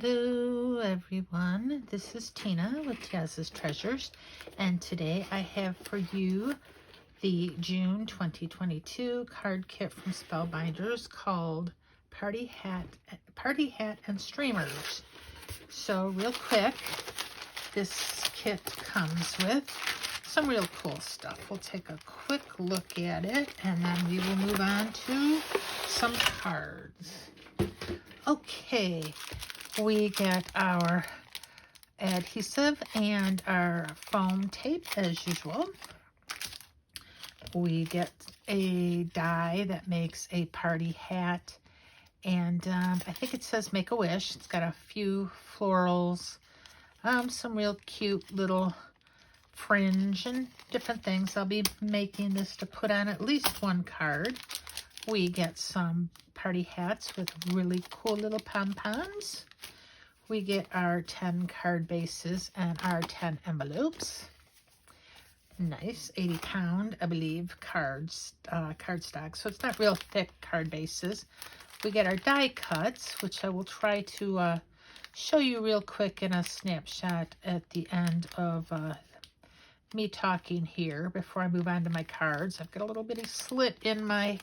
Hello everyone, this is Tina with Tia's Treasures, and today I have for you the June 2022 card kit from Spellbinders called Party Hat and Streamers. So real quick, this kit comes with some real cool stuff. We'll take a quick look at it and then we will move on to some cards. Okay, we get our adhesive and our foam tape as usual. We get a die that makes a party hat, and I think it says Make a Wish. It's got a few florals, some real cute little fringe and different things. I'll be making this to put on at least one card. We get some party hats with really cool little pom-poms. We get our 10 card bases and our 10 envelopes. Nice, 80-pound, I believe, cardstock. So it's not real thick card bases. We get our die cuts, which I will try to show you real quick in a snapshot at the end of me talking here before I move on to my cards. I've got a little bitty slit in my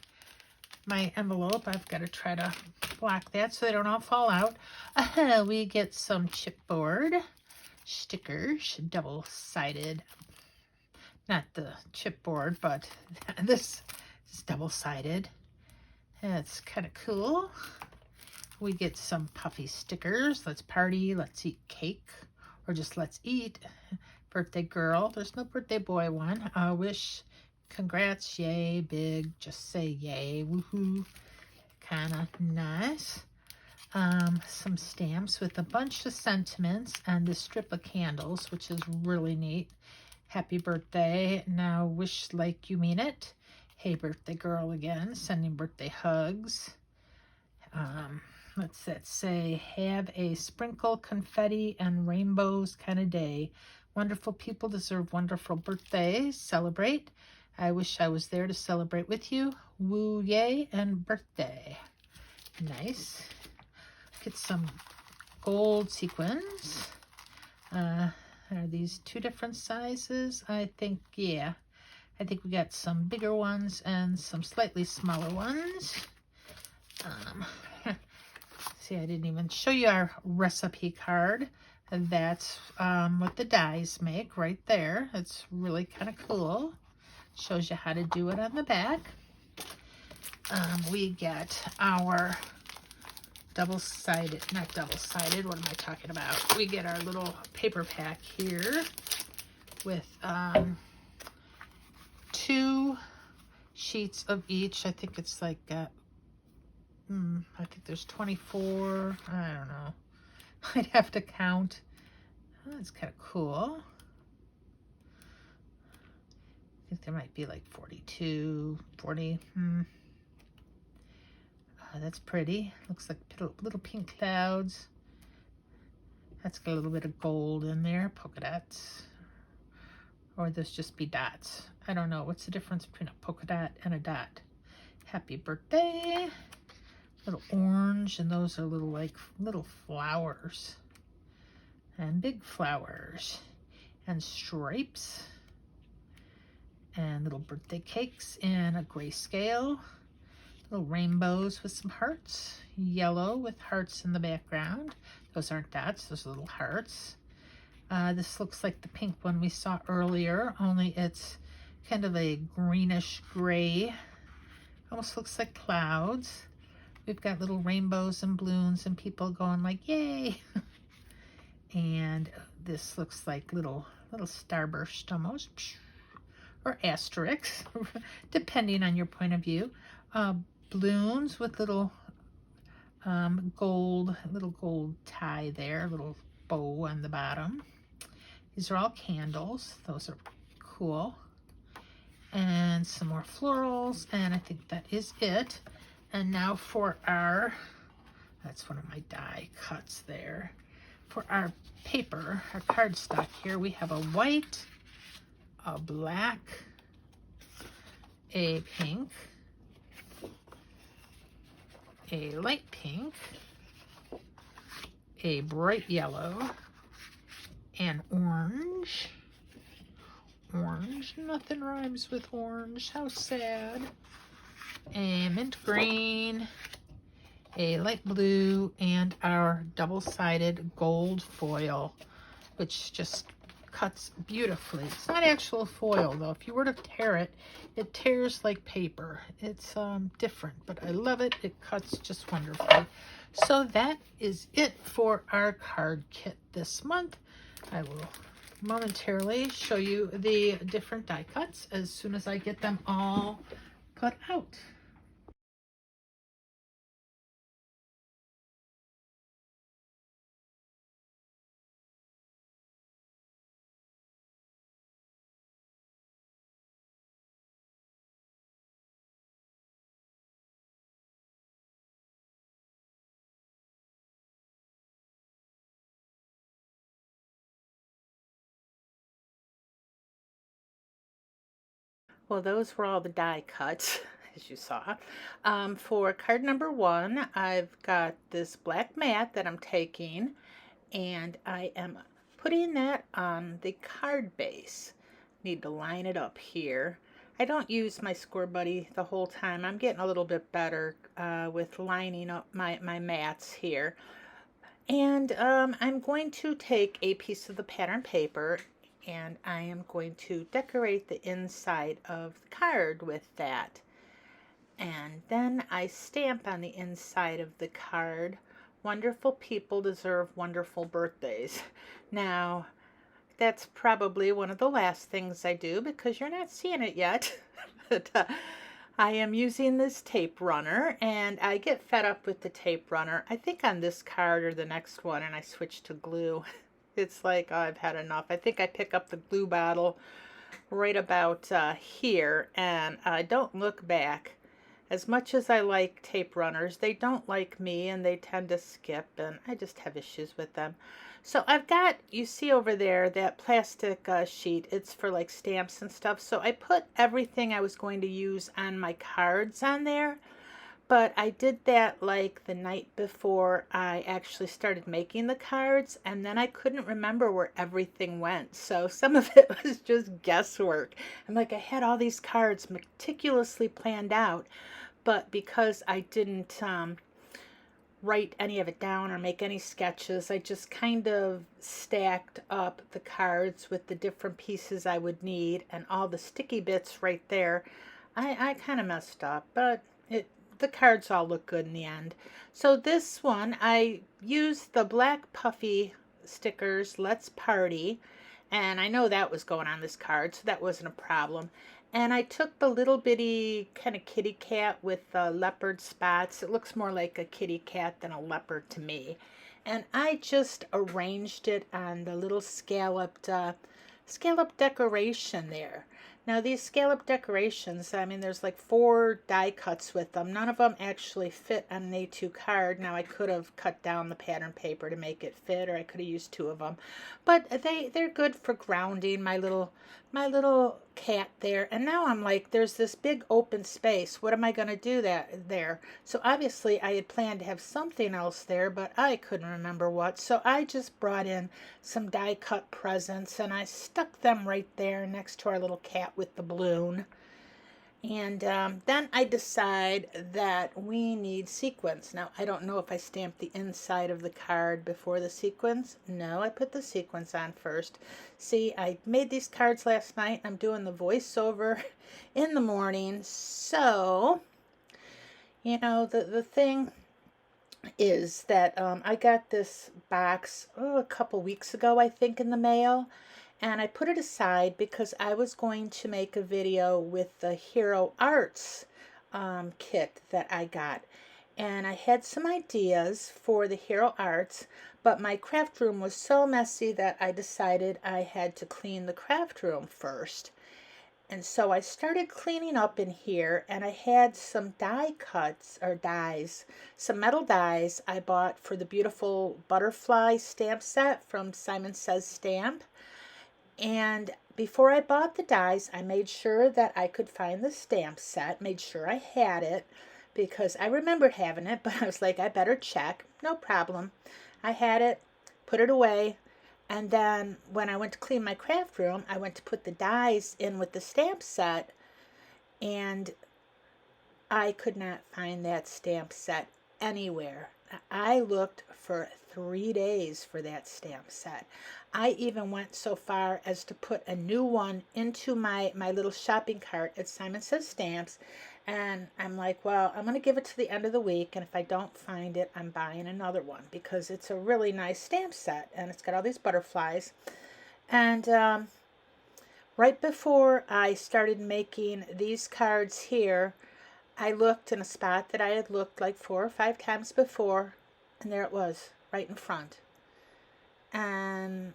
envelope. I've got to try to block that so they don't all fall out. We get some chipboard stickers, double-sided. Not the chipboard, but this is double-sided. That's kind of cool. We get some puffy stickers. Let's party, let's eat cake, or just let's eat. Birthday girl. There's no birthday boy one. Wish, congrats, yay, big, just say yay, woohoo. Kind of nice. Some stamps with a bunch of sentiments and this strip of candles, which is really neat. Happy birthday. Now wish like you mean it. Hey, birthday girl again. Sending birthday hugs. What's that say? Have a sprinkle, confetti, and rainbows kind of day. Wonderful people deserve wonderful birthdays. Celebrate. I wish I was there to celebrate with you. Woo, yay, and birthday. Nice. Get some gold sequins. Are these two different sizes? I think, yeah. I think we got some bigger ones and some slightly smaller ones. See, I didn't even show you our recipe card. That's what the dies make right there. It's really kind of cool. Shows you how to do it on the back. We get our double-sided, not double-sided, what am I talking about? We get our little paper pack here with 2 sheets of each. I think it's like, I think there's 24, I don't know. I'd have to count. Oh, that's kind of cool. I think there might be like 42, 40. That's pretty. Looks like little pink clouds. That's got a little bit of gold in there, polka dots. Or those just be dots. I don't know. What's the difference between a polka dot and a dot? Happy birthday. Little orange, and those are little flowers. And big flowers. And stripes. And little birthday cakes in a grayscale. Little rainbows with some hearts. Yellow with hearts in the background. Those aren't dots, those are little hearts. This looks like the pink one we saw earlier, only it's kind of a greenish gray. Almost looks like clouds. We've got little rainbows and balloons and people going like, yay! And this looks like little starburst almost. Or asterisks, depending on your point of view. Balloons with little gold tie there, little bow on the bottom. These are all candles. Those are cool. And some more florals, and I think that is it. And now for our, that's one of my die cuts there. For our paper, our cardstock here, we have a white, a black, a pink, a light pink, a bright yellow, and orange. Orange, nothing rhymes with orange, how sad. A mint green, a light blue, and our double-sided gold foil, which just cuts beautifully. It's not actual foil though. If you were to tear it, it tears like paper. It's different, but I love it. It cuts just wonderfully. So that is it for our card kit this month. I will momentarily show you the different die cuts as soon as I get them all cut out. Well, those were all the die cuts, as you saw. For card number 1, I've got this black mat that I'm taking, and I am putting that on the card base. Need to line it up here. I don't use my Score Buddy the whole time. I'm getting a little bit better with lining up my mats here. And I'm going to take a piece of the pattern paper, and I am going to decorate the inside of the card with that. And then I stamp on the inside of the card, "Wonderful people deserve wonderful birthdays." Now, that's probably one of the last things I do because you're not seeing it yet. But I am using this tape runner, and I get fed up with the tape runner. I think on this card or the next one, and I switch to glue. It's like, oh, I've had enough. I think I pick up the glue bottle right about here, and I don't look back. As much as I like tape runners, they don't like me, and they tend to skip, and I just have issues with them. So I've got, you see over there, that plastic sheet. It's for like stamps and stuff. So I put everything I was going to use on my cards on there. But I did that like the night before I actually started making the cards, and then I couldn't remember where everything went. So some of it was just guesswork. I'm like, I had all these cards meticulously planned out, but because I didn't write any of it down or make any sketches, I just kind of stacked up the cards with the different pieces I would need, and all the sticky bits right there. I kind of messed up, but the cards all look good in the end. So this one, I used the black puffy stickers, Let's Party, and I know that was going on this card, so that wasn't a problem. And I took the little bitty kind of kitty cat with the leopard spots. It looks more like a kitty cat than a leopard to me. And I just arranged it on the little scalloped decoration there. Now these scallop decorations, I mean, there's like 4 die cuts with them. None of them actually fit on an A2 card. Now I could have cut down the pattern paper to make it fit, or I could have used 2 of them. But they're good for grounding my little cat there. And now I'm like, there's this big open space. What am I going to do there? So obviously I had planned to have something else there, but I couldn't remember what. So I just brought in some die cut presents, and I stuck them right there next to our little cat with the balloon. And then I decide that we need sequins. Now, I don't know if I stamped the inside of the card before the sequins. No, I put the sequins on first. See, I made these cards last night. I'm doing the voiceover in the morning. So, you know, the thing is that I got this box a couple weeks ago, I think, in the mail. And I put it aside because I was going to make a video with the Hero Arts kit that I got. And I had some ideas for the Hero Arts, but my craft room was so messy that I decided I had to clean the craft room first. And so I started cleaning up in here, and I had some die cuts, or dies, some metal dies I bought for the beautiful butterfly stamp set from Simon Says Stamp. And before I bought the dies, I made sure that I could find the stamp set, made sure I had it, because I remembered having it, but I was like, I better check. No problem. I had it, put it away, and then when I went to clean my craft room, I went to put the dies in with the stamp set, and I could not find that stamp set anywhere. I looked for 3 days for that stamp set. I even went so far as to put a new one into my little shopping cart at Simon Says Stamps. And I'm like, well, I'm going to give it to the end of the week. And if I don't find it, I'm buying another one because it's a really nice stamp set. And it's got all these butterflies. And right before I started making these cards here, I looked in a spot that I had looked like 4 or 5 times before, and there it was, right in front. And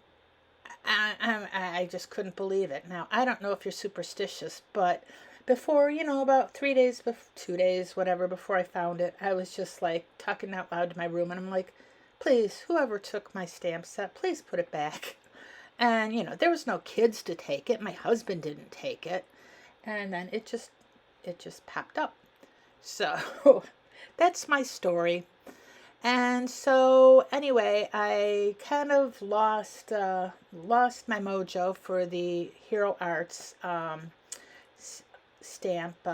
I just couldn't believe it. Now, I don't know if you're superstitious, but before, about 3 days, 2 days, whatever, before I found it, I was just like talking out loud to my room, and I'm like, please, whoever took my stamp set, please put it back. And, there was no kids to take it. My husband didn't take it. And then it just popped up. So that's my story. And so anyway, I kind of lost my mojo for the Hero Arts stamps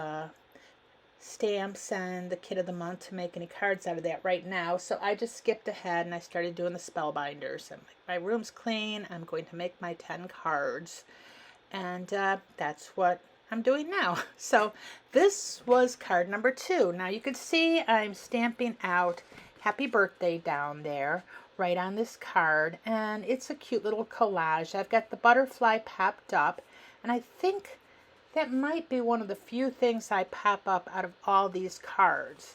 and the kit of the month to make any cards out of that right now. So I just skipped ahead and I started doing the Spellbinders. And my room's clean. I'm going to make my 10 cards. And that's what I'm doing now. So this was card number 2. Now you can see I'm stamping out happy birthday down there right on this card, and it's a cute little collage. I've got the butterfly popped up, and I think that might be one of the few things I pop up out of all these cards.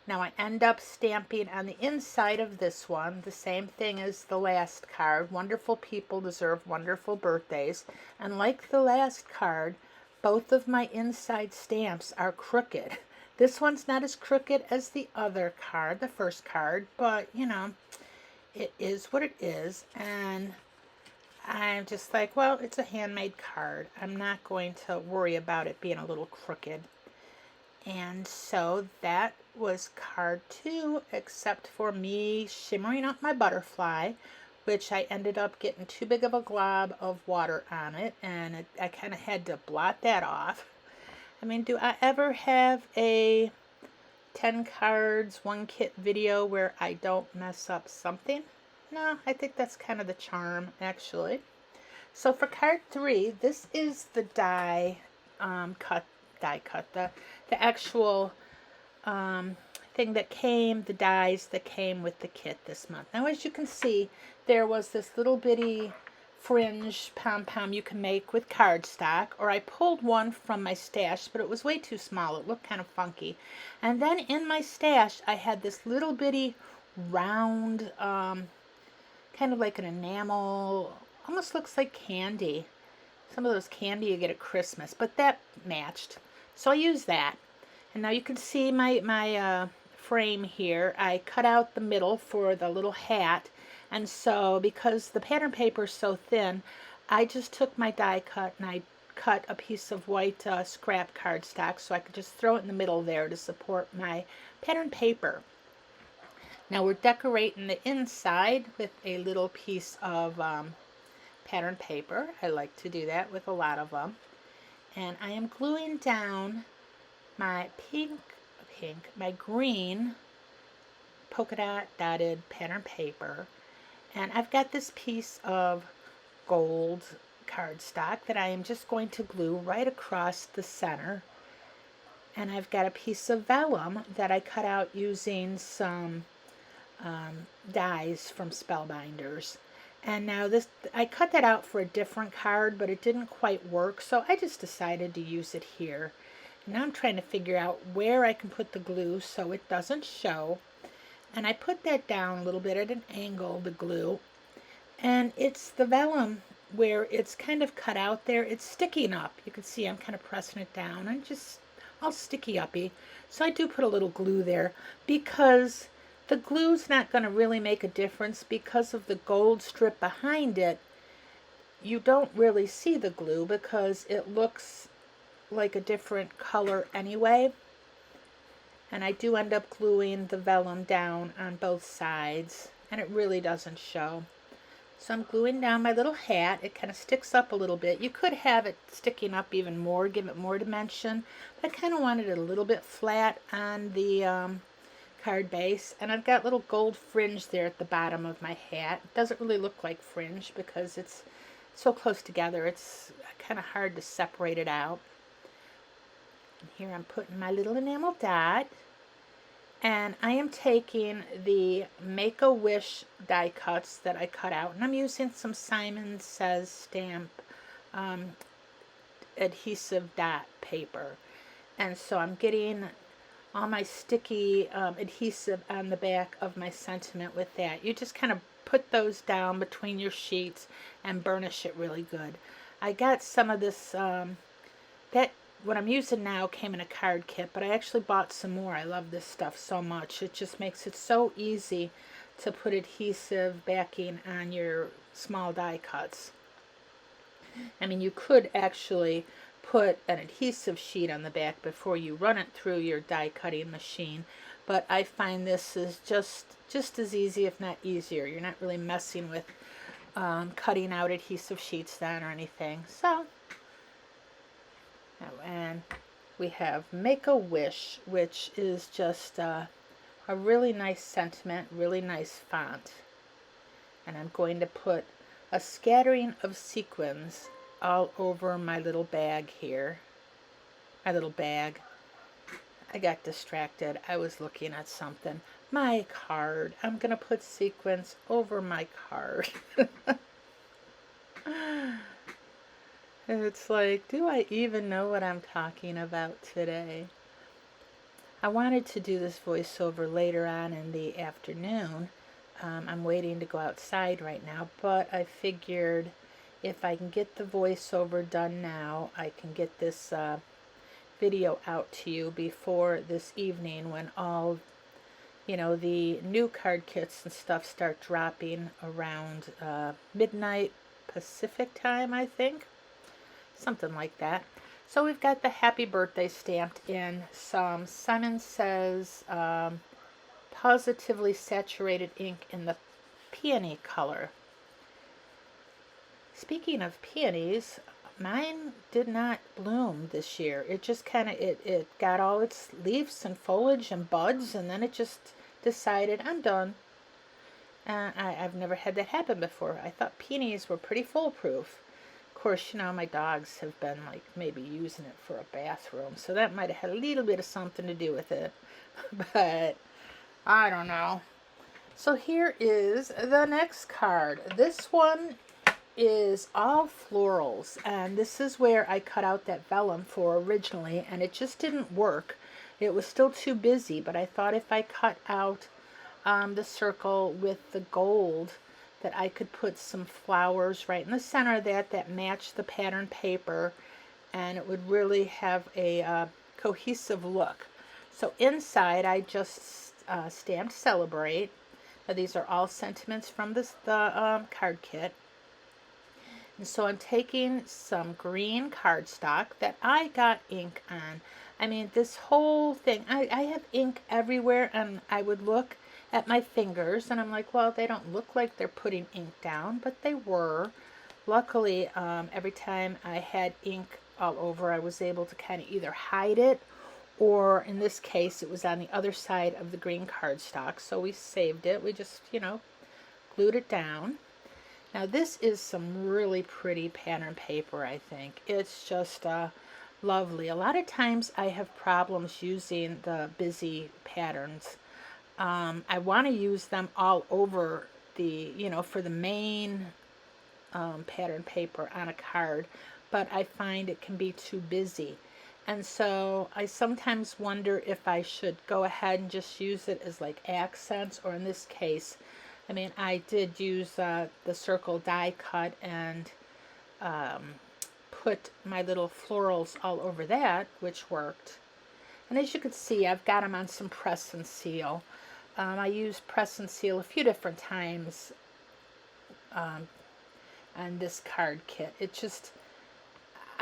Now I end up stamping on the inside of this one the same thing as the last card. Wonderful people deserve wonderful birthdays. And like the last card, both of my inside stamps are crooked. This one's not as crooked as the other card, the first card, but it is what it is. And I'm just like, well, it's a handmade card. I'm not going to worry about it being a little crooked. And so that was card 2, except for me shimmering up my butterfly, which I ended up getting too big of a glob of water on it, and I kind of had to blot that off. I mean, do I ever have a 10 cards, 1 kit video where I don't mess up something? No, I think that's kind of the charm, actually. So for card 3, this is the die cut, the actual thing that came, the dies that came with the kit this month. Now, as you can see, there was this little bitty fringe pom-pom you can make with cardstock, or I pulled one from my stash, but it was way too small. It looked kind of funky. And then in my stash, I had this little bitty round, kind of like an enamel, almost looks like candy. Some of those candy you get at Christmas, but that matched. So I used that. And now you can see my frame here. I cut out the middle for the little hat. And so because the pattern paper is so thin, I just took my die cut and I cut a piece of white scrap cardstock so I could just throw it in the middle there to support my pattern paper. Now we're decorating the inside with a little piece of pattern paper. I like to do that with a lot of them. And I am gluing down my my green polka dot dotted pattern paper. And I've got this piece of gold cardstock that I am just going to glue right across the center. And I've got a piece of vellum that I cut out using some dies from Spellbinders. And now this, I cut that out for a different card, but it didn't quite work, so I just decided to use it here. And now I'm trying to figure out where I can put the glue so it doesn't show. And I put that down a little bit at an angle, the glue. And it's the vellum where it's kind of cut out there. It's sticking up. You can see I'm kind of pressing it down and just all sticky-uppy. So I do put a little glue there because the glue's not going to really make a difference because of the gold strip behind it. You don't really see the glue because it looks like a different color anyway. And I do end up gluing the vellum down on both sides, and it really doesn't show. So I'm gluing down my little hat. It kind of sticks up a little bit. You could have it sticking up even more, give it more dimension. But I kind of wanted it a little bit flat on the card base. And I've got little gold fringe there at the bottom of my hat. It doesn't really look like fringe because it's so close together. It's kind of hard to separate it out. And here I'm putting my little enamel dot. And I am taking the Make-A-Wish die cuts that I cut out, and I'm using some Simon Says stamp adhesive dot paper. And so I'm getting all my sticky adhesive on the back of my sentiment with that. You just kind of put those down between your sheets and burnish it really good. I got some of this, what I'm using now came in a card kit, but I actually bought some more. I love this stuff so much. It just makes it so easy to put adhesive backing on your small die cuts. I mean, you could actually put an adhesive sheet on the back before you run it through your die cutting machine, but I find this is just as easy, if not easier. You're not really messing with cutting out adhesive sheets then or anything. So, and we have Make-A-Wish, which is just a really nice sentiment, really nice font. And I'm going to put a scattering of sequins all over my little bag here. My little bag. I got distracted. I was looking at something. My card. I'm going to put sequins over my card. It's like, do I even know what I'm talking about today? I wanted to do this voiceover later on in the afternoon. I'm waiting to go outside right now, but I figured if I can get the voiceover done now, I can get this video out to you before this evening when all, the new card kits and stuff start dropping around midnight Pacific time, I think. Something like that. So we've got the happy birthday stamped in some Simon Says positively saturated ink in the peony color. Speaking of peonies, mine did not bloom this year. It just kind of, it got all its leaves and foliage and buds, and then it just decided, I'm done. I've never had that happen before. I thought peonies were pretty foolproof. Of course, my dogs have been like maybe using it for a bathroom, so that might have had a little bit of something to do with it, but I don't know. So here is the next card. This one is all florals, and this is where I cut out that vellum for originally, and it just didn't work. It was still too busy, but I thought if I cut out the circle with the gold, that I could put some flowers right in the center of that matched the pattern paper, and it would really have a cohesive look. So inside I just stamped Celebrate. Now these are all sentiments from the card kit. And so I'm taking some green cardstock that I got ink on. I mean, this whole thing, I have ink everywhere, and I would look at my fingers and I'm like, well, they don't look like they're putting ink down, but they were. Luckily, every time I had ink all over, I was able to kind of either hide it, or in this case, it was on the other side of the green cardstock, so we saved it. We just, glued it down. Now, this is some really pretty pattern paper, I think. It's just lovely. A lot of times I have problems using the busy patterns. I want to use them all over the, for the main pattern paper on a card, but I find it can be too busy. And so I sometimes wonder if I should go ahead and just use it as like accents, or in this case, I mean, I did use the circle die cut and put my little florals all over that, which worked. And as you can see, I've got them on some press and seal. I use press and seal a few different times on this card kit. It just,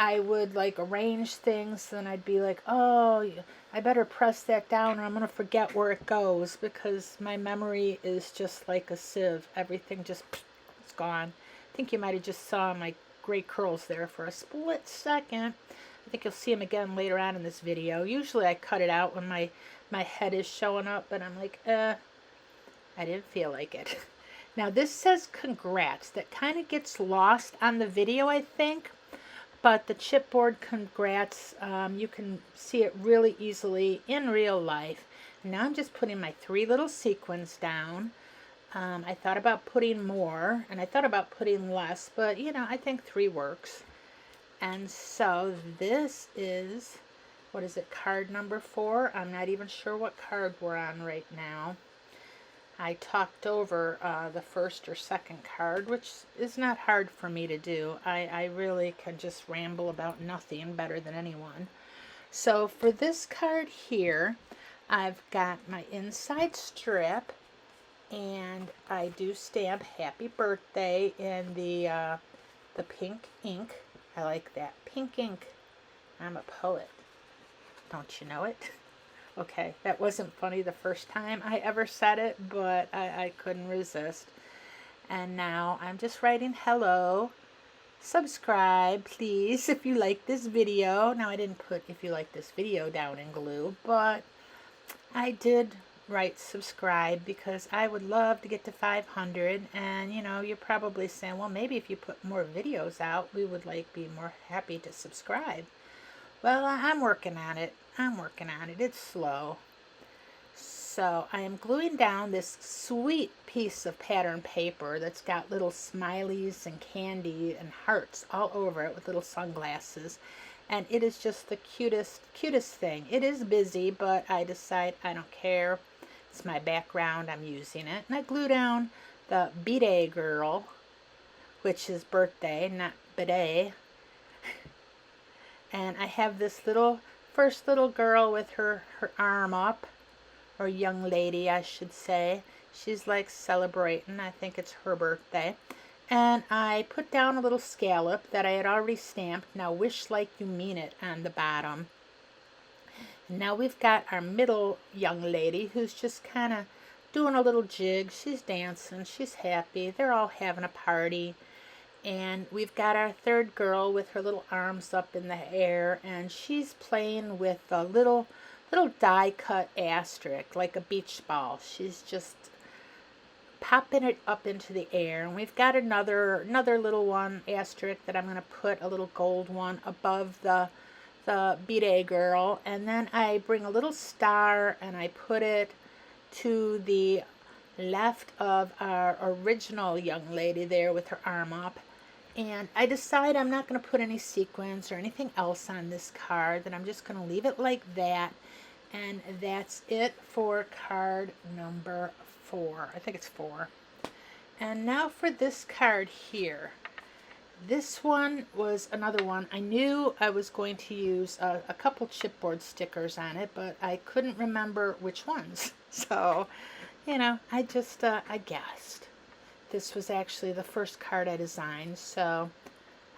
I would like arrange things, then I'd be like, oh, I better press that down or I'm going to forget where it goes, because my memory is just like a sieve. Everything just is gone. I think you might have just saw my gray curls there for a split second. I think you'll see them again later on in this video. Usually I cut it out when my head is showing up, but I'm like, I didn't feel like it. Now this says congrats. That kind of gets lost on the video, I think. But the chipboard congrats, you can see it really easily in real life. And now I'm just putting my 3 little sequins down. I thought about putting more, and I thought about putting less, but you know, I think 3 works. And so this is, what is it, card number 4? I'm not even sure what card we're on right now. I talked over the first or second card, which is not hard for me to do. I really can just ramble about nothing better than anyone. So for this card here, I've got my inside strip, and I do stamp happy birthday in the pink ink. I like that. Pink ink. I'm a poet. Don't you know it? Okay, that wasn't funny the first time I ever said it, but I couldn't resist. And now I'm just writing hello. Subscribe, please, if you like this video. Now I didn't put if you like this video down in glue, but I did write subscribe because I would love to get to 500. And you know, you're probably saying, well, maybe if you put more videos out, we would be more happy to subscribe. Well, I'm working on it. It's slow. So I am gluing down this sweet piece of pattern paper that's got little smileys and candy and hearts all over it with little sunglasses. And it is just the cutest thing. It is busy, but I decide I don't care. It's my background. I'm using it. And I glue down the B-Day girl, which is birthday, not bidet. And I have this first little girl with her arm up, or young lady, I should say. She's like celebrating. I think it's her birthday. And I put down a little scallop that I had already stamped. Now, wish like you mean it on the bottom. And now we've got our middle young lady who's just kind of doing a little jig. She's dancing. She's happy. They're all having a party. And we've got our third girl with her little arms up in the air, and she's playing with a little die cut asterisk, like a beach ball. She's just popping it up into the air. And we've got another little one asterisk that I'm going to put a little gold one above the B-Day girl. And then I bring a little star and I put it to the left of our original young lady there with her arm up. And I decide I'm not going to put any sequins or anything else on this card, that I'm just going to leave it like that. And that's it for card number 4. I think it's 4. And now for this card here. This one was another one. I knew I was going to use a couple chipboard stickers on it, but I couldn't remember which ones. So, you know, I just, I guessed. This was actually the first card I designed, so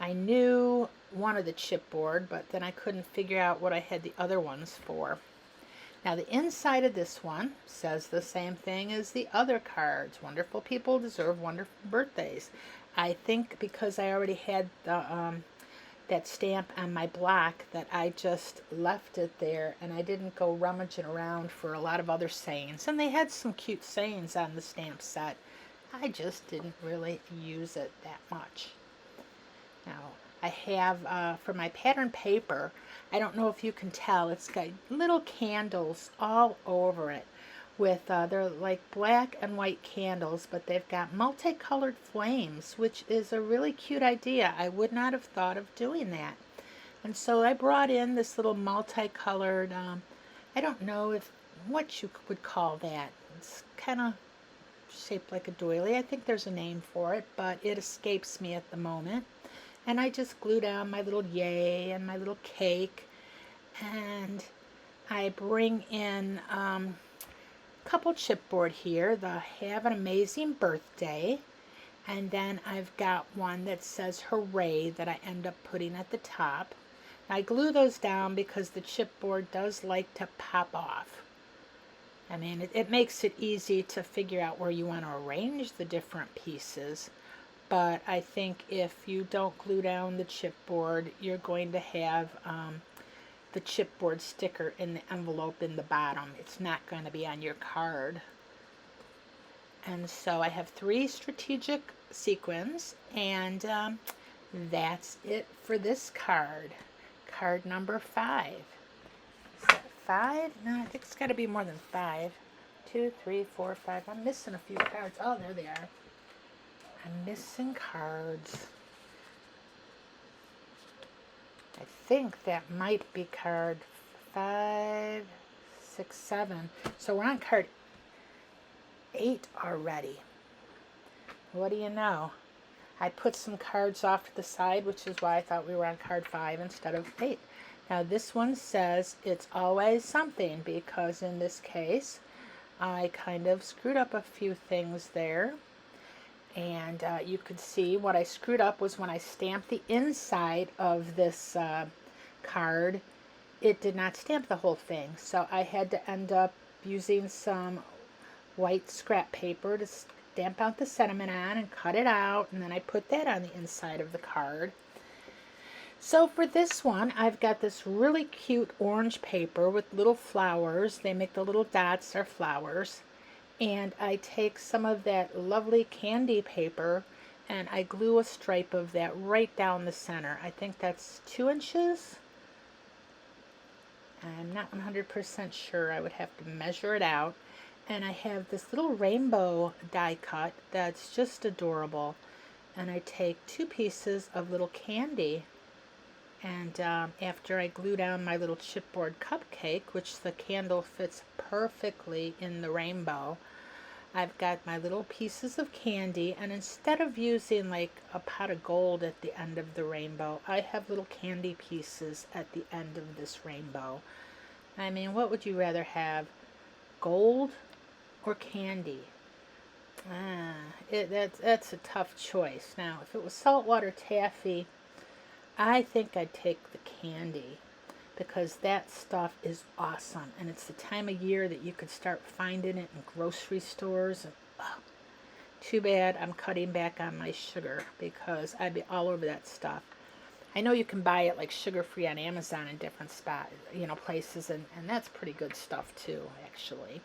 I knew one of the chipboard, but then I couldn't figure out what I had the other ones for. Now the inside of this one says the same thing as the other cards. Wonderful people deserve wonderful birthdays. I think because I already had the that stamp on my block that I just left it there, and I didn't go rummaging around for a lot of other sayings. And they had some cute sayings on the stamp set. I just didn't really use it that much. Now, I have, for my pattern paper, I don't know if you can tell, it's got little candles all over it. With they're like black and white candles, but they've got multicolored flames, which is a really cute idea. I would not have thought of doing that. And so I brought in this little multicolored, I don't know what you would call that. It's kind of shaped like a doily. I think there's a name for it, but it escapes me at the moment. And I just glue down my little yay and my little cake, and I bring in a couple chipboard here, the Have an Amazing Birthday, And then I've got one that says hooray that I end up putting at the top. I glue those down because the chipboard does like to pop off. I mean, it makes it easy to figure out where you want to arrange the different pieces. But I think if you don't glue down the chipboard, you're going to have the chipboard sticker in the envelope in the bottom. It's not going to be on your card. And so I have 3 strategic sequins, and that's it for this card. Card number 5. Is that 5? No, I think it's got to be more than 5. 2, 3, 4, 5. I'm missing a few cards. Oh, there they are. I'm missing cards. I think that might be card 5, 6, 7. So we're on card 8 already. What do you know? I put some cards off to the side, which is why I thought we were on card 5 instead of 8. Now this one says it's always something, because in this case I kind of screwed up a few things there. And you could see what I screwed up was when I stamped the inside of this card, it did not stamp the whole thing. So I had to end up using some white scrap paper to stamp out the sentiment on and cut it out, and then I put that on the inside of the card. So for this one, I've got this really cute orange paper with little flowers. They make the little dots are flowers. And I take some of that lovely candy paper and I glue a stripe of that right down the center. I think that's 2 inches. I'm not 100% sure. I would have to measure it out. And I have this little rainbow die cut that's just adorable. And I take 2 pieces of little candy. And after I glue down my little chipboard cupcake, which the candle fits perfectly in the rainbow, I've got my little pieces of candy, and instead of using like a pot of gold at the end of the rainbow, I have little candy pieces at the end of this rainbow. I mean, what would you rather have, gold or candy? That's a tough choice. Now, if it was saltwater taffy, I think I'd take the candy, because that stuff is awesome, and it's the time of year that you could start finding it in grocery stores. And too bad I'm cutting back on my sugar, because I'd be all over that stuff. I know you can buy it like sugar-free on Amazon in different places, and that's pretty good stuff too, actually.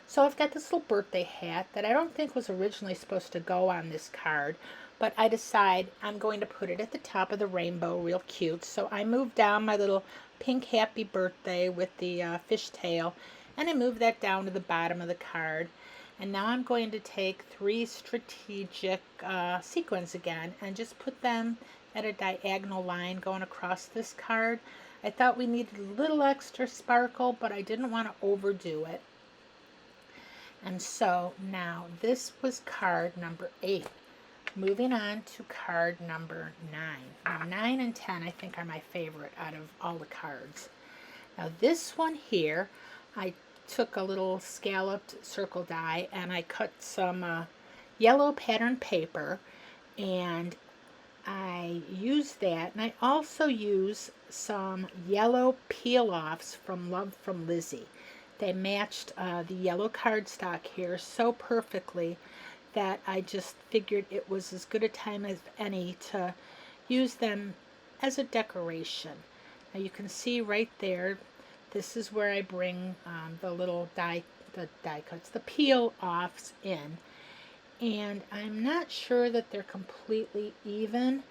So I've got this little birthday hat that I don't think was originally supposed to go on this card, but I decide I'm going to put it at the top of the rainbow, real cute. So I moved down my little pink happy birthday with the fishtail, and I moved that down to the bottom of the card. And now I'm going to take 3 strategic sequins again and just put them at a diagonal line going across this card. I thought we needed a little extra sparkle, but I didn't want to overdo it. And so now this was card number 8. Moving on to card number 9. Now 9 and 10 I think are my favorite out of all the cards. Now this one here, I took a little scalloped circle die and I cut some yellow pattern paper, and I use that, and I also use some yellow peel-offs from Love from Lizzie. They matched the yellow cardstock here so perfectly that I just figured it was as good a time as any to use them as a decoration. Now you can see right there, this is where I bring the little die cuts, the peel-offs in. And I'm not sure that they're completely even.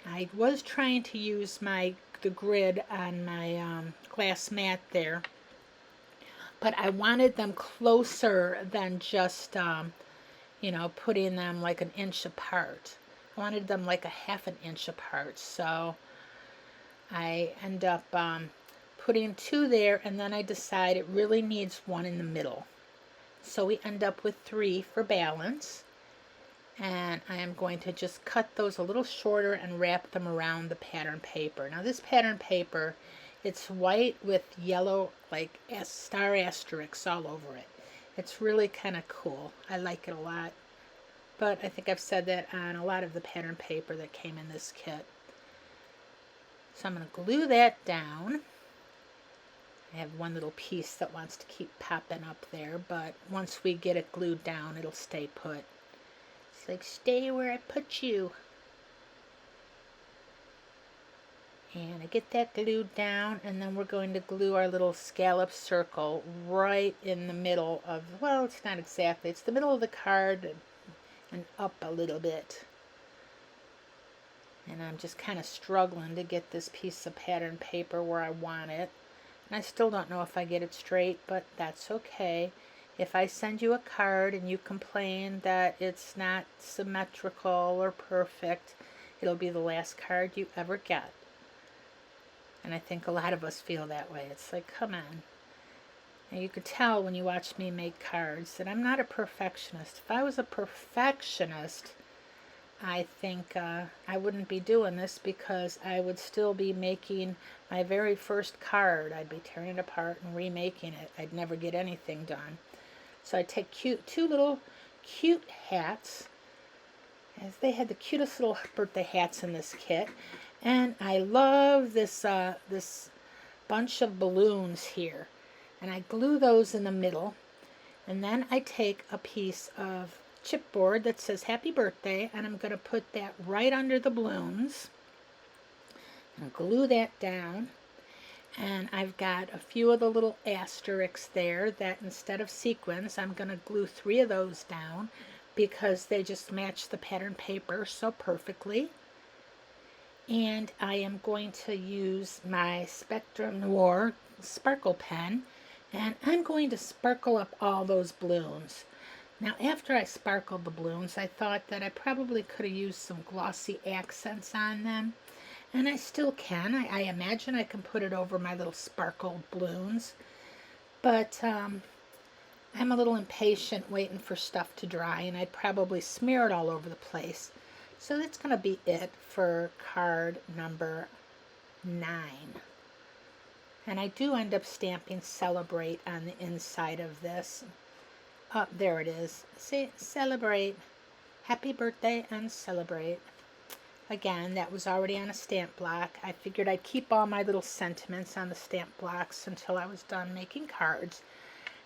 I was trying to use the grid on my glass mat there, but I wanted them closer than just, putting them like an inch apart. I wanted them like a ½ inch apart. So I end up putting 2 there, and then I decide it really needs 1 in the middle. So we end up with 3 for balance. And I am going to just cut those a little shorter and wrap them around the pattern paper. Now this pattern paper, it's white with yellow like star asterisks all over it. It's really kind of cool. I like it a lot. but I think I've said that on a lot of the pattern paper that came in this kit. So I'm going to glue that down. I have one little piece that wants to keep popping up there, but once we get it glued down, it'll stay put. It's like, stay where I put you. And I get that glued down, and then we're going to glue our little scallop circle right in the middle of, well, it's not exactly, it's the middle of the card and up a little bit. And I'm just kind of struggling to get this piece of pattern paper where I want it. And I still don't know if I get it straight, but that's okay. If I send you a card and you complain that it's not symmetrical or perfect, it'll be the last card you ever get. And I think a lot of us feel that way. It's like, come on. And you could tell when you watch me make cards that I'm not a perfectionist. If I was a perfectionist, I think I wouldn't be doing this, because I would still be making my very first card. I'd be tearing it apart and remaking it. I'd never get anything done. So I take two little cute hats, as they had the cutest little birthday hats in this kit. And I love this this bunch of balloons here. And I glue those in the middle. And then I take a piece of chipboard that says happy birthday, and I'm going to put that right under the balloons and glue that down. And I've got a few of the little asterisks there that instead of sequins, I'm going to glue 3 of those down because they just match the pattern paper so perfectly. And I am going to use my Spectrum Noir sparkle pen, and I'm going to sparkle up all those balloons. Now, after I sparkled the balloons, I thought that I probably could have used some glossy accents on them. And I still can. I imagine I can put it over my little sparkled balloons. But I'm a little impatient waiting for stuff to dry, and I'd probably smear it all over the place. So that's going to be it for card number 9. And I do end up stamping Celebrate on the inside of this. Oh, there it is. See, Celebrate. Happy birthday and celebrate. Again, that was already on a stamp block. I figured I'd keep all my little sentiments on the stamp blocks until I was done making cards.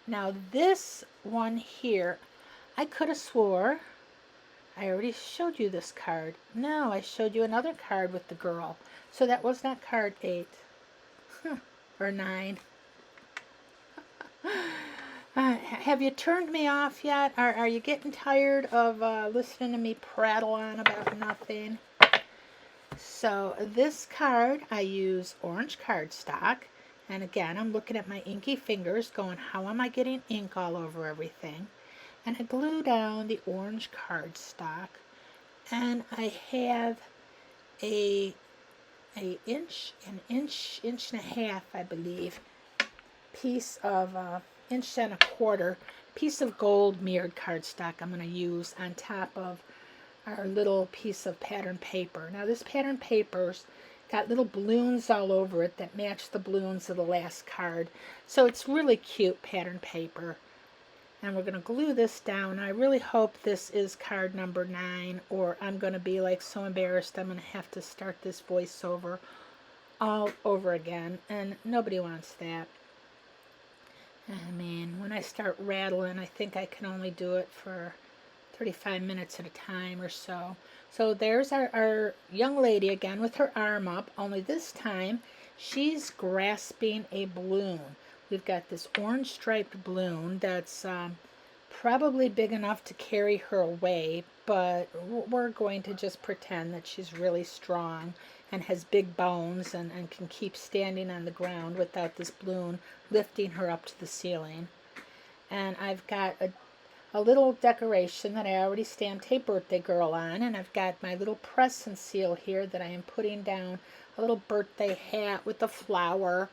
Now this one here, I could have swore I already showed you this card. No, I showed you another card with the girl. So that was not card 8. Or 9. Have you turned me off yet? Are you getting tired of listening to me prattle on about nothing? So this card, I use orange cardstock. And again, I'm looking at my inky fingers going, how am I getting ink all over everything? And I glue down the orange cardstock. And I have an inch and a half, I believe, piece of inch and a quarter piece of gold mirrored cardstock I'm going to use on top of our little piece of pattern paper. Now this pattern paper's got little balloons all over it that match the balloons of the last card. So it's really cute pattern paper. And we're going to glue this down. I really hope this is card number 9, or I'm going to be like so embarrassed I'm going to have to start this voiceover all over again. And nobody wants that. I mean, when I start rattling, I think I can only do it for 35 minutes at a time or so. So there's our young lady again with her arm up, only this time she's grasping a balloon. We've got this orange striped balloon that's probably big enough to carry her away, but we're going to just pretend that she's really strong and has big bones and can keep standing on the ground without this balloon lifting her up to the ceiling. And I've got a little decoration that I already stamped Hey Birthday Girl on, and I've got my little press and seal here that I am putting down a little birthday hat with a flower.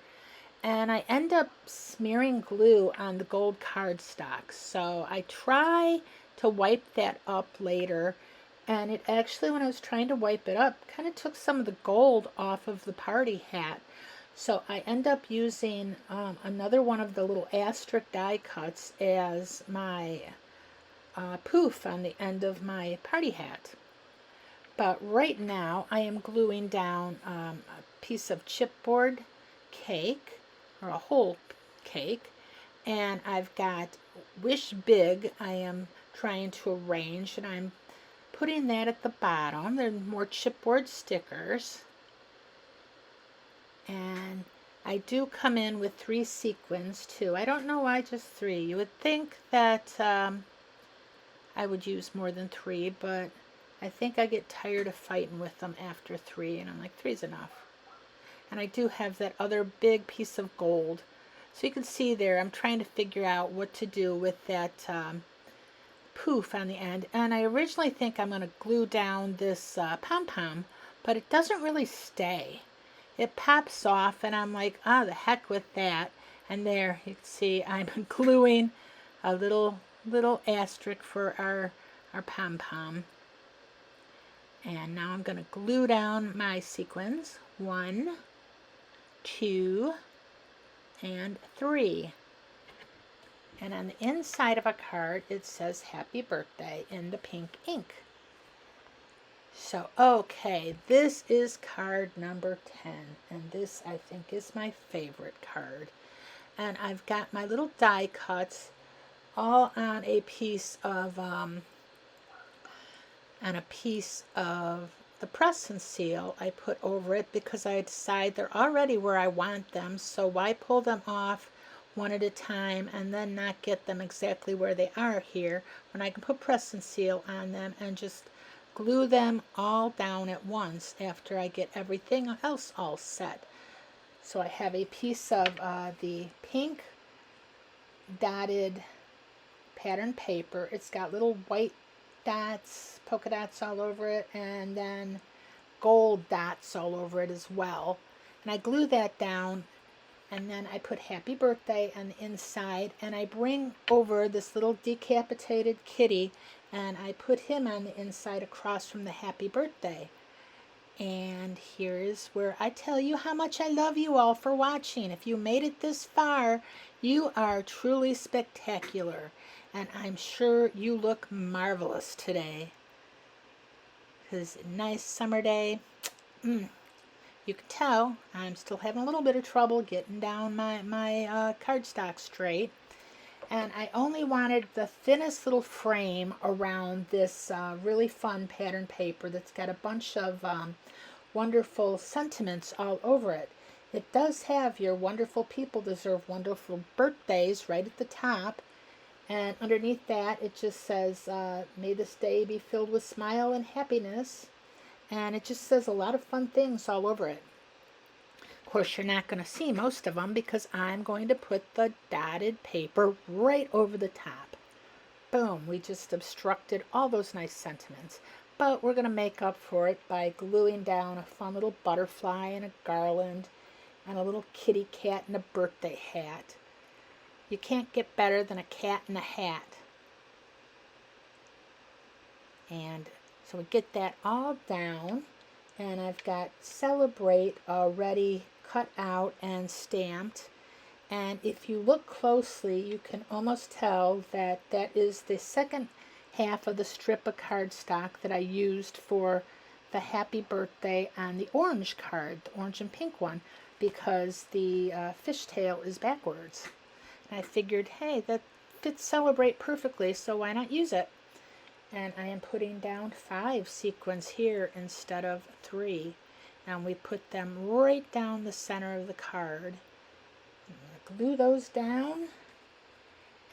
And I end up smearing glue on the gold cardstock. So I try to wipe that up later. And it actually, when I was trying to wipe it up, kind of took some of the gold off of the party hat. So I end up using another one of the little asterisk die cuts as my poof on the end of my party hat. But right now I am gluing down a piece of chipboard cake, or a whole cake, and I've got Wish Big I am trying to arrange, and I'm putting that at the bottom. There are more chipboard stickers, and I do come in with 3 sequins too. I don't know why just 3. You would think that I would use more than 3, but I think I get tired of fighting with them after 3, and I'm like, 3's enough. And I do have that other big piece of gold. So you can see there, I'm trying to figure out what to do with that poof on the end. And I originally think I'm going to glue down this pom-pom, but it doesn't really stay. It pops off, and I'm like, oh, the heck with that. And there, you can see I'm gluing a little asterisk for our pom-pom. And now I'm going to glue down my sequins. 1, 2, and 3. And on the inside of a card, it says Happy Birthday in the pink ink. So, okay, this is card number 10. And this, I think, is my favorite card. And I've got my little die cuts all on a piece of the press and seal I put over it, because I decide they're already where I want them, so why pull them off one at a time and then not get them exactly where they are here, when I can put press and seal on them and just glue them all down at once after I get everything else all set. So I have a piece of the pink dotted pattern paper. It's got little white dots, polka dots all over it, and then gold dots all over it as well. And I glue that down, and then I put Happy Birthday on the inside, and I bring over this little decapitated kitty, and I put him on the inside across from the Happy Birthday. And here's where I tell you how much I love you all for watching. If you made it this far, you are truly spectacular. And I'm sure you look marvelous today. It's a nice summer day. You can tell I'm still having a little bit of trouble getting down my cardstock straight. And I only wanted the thinnest little frame around this really fun pattern paper that's got a bunch of wonderful sentiments all over it. It does have your wonderful people deserve wonderful birthdays right at the top. And underneath that, it just says, may this day be filled with smile and happiness. And it just says a lot of fun things all over it. Of course, you're not going to see most of them because I'm going to put the dotted paper right over the top. Boom, we just obstructed all those nice sentiments. But we're going to make up for it by gluing down a fun little butterfly and a garland and a little kitty cat and a birthday hat. You can't get better than a cat in a hat. And so we get that all down, and I've got Celebrate already cut out and stamped. And if you look closely, you can almost tell that that is the second half of the strip of cardstock that I used for the Happy Birthday on the orange card, the orange and pink one, because the fishtail is backwards. And I figured, hey, that fits Celebrate perfectly, so why not use it? And I am putting down 5 sequins here instead of 3. And we put them right down the center of the card. I'm going to glue those down.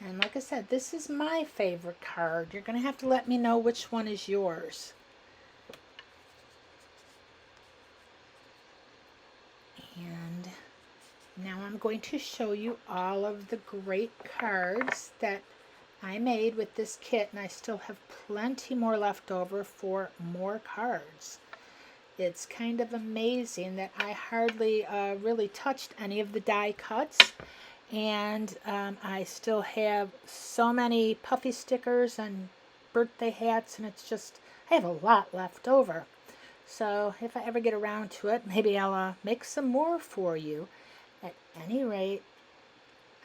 And like I said, this is my favorite card. You're going to have to let me know which one is yours. And now I'm going to show you all of the great cards that I made with this kit, and I still have plenty more left over for more cards. It's kind of amazing that I hardly really touched any of the die cuts, and I still have so many puffy stickers and birthday hats, and it's just, I have a lot left over. So if I ever get around to it, maybe I'll make some more for you. At any rate,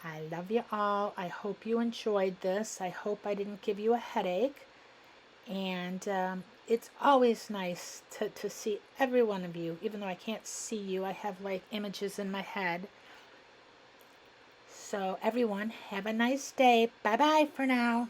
I love you all. I hope you enjoyed this. I hope I didn't give you a headache. And it's always nice to see every one of you. Even though I can't see you, I have like images in my head. So everyone, have a nice day. Bye-bye for now.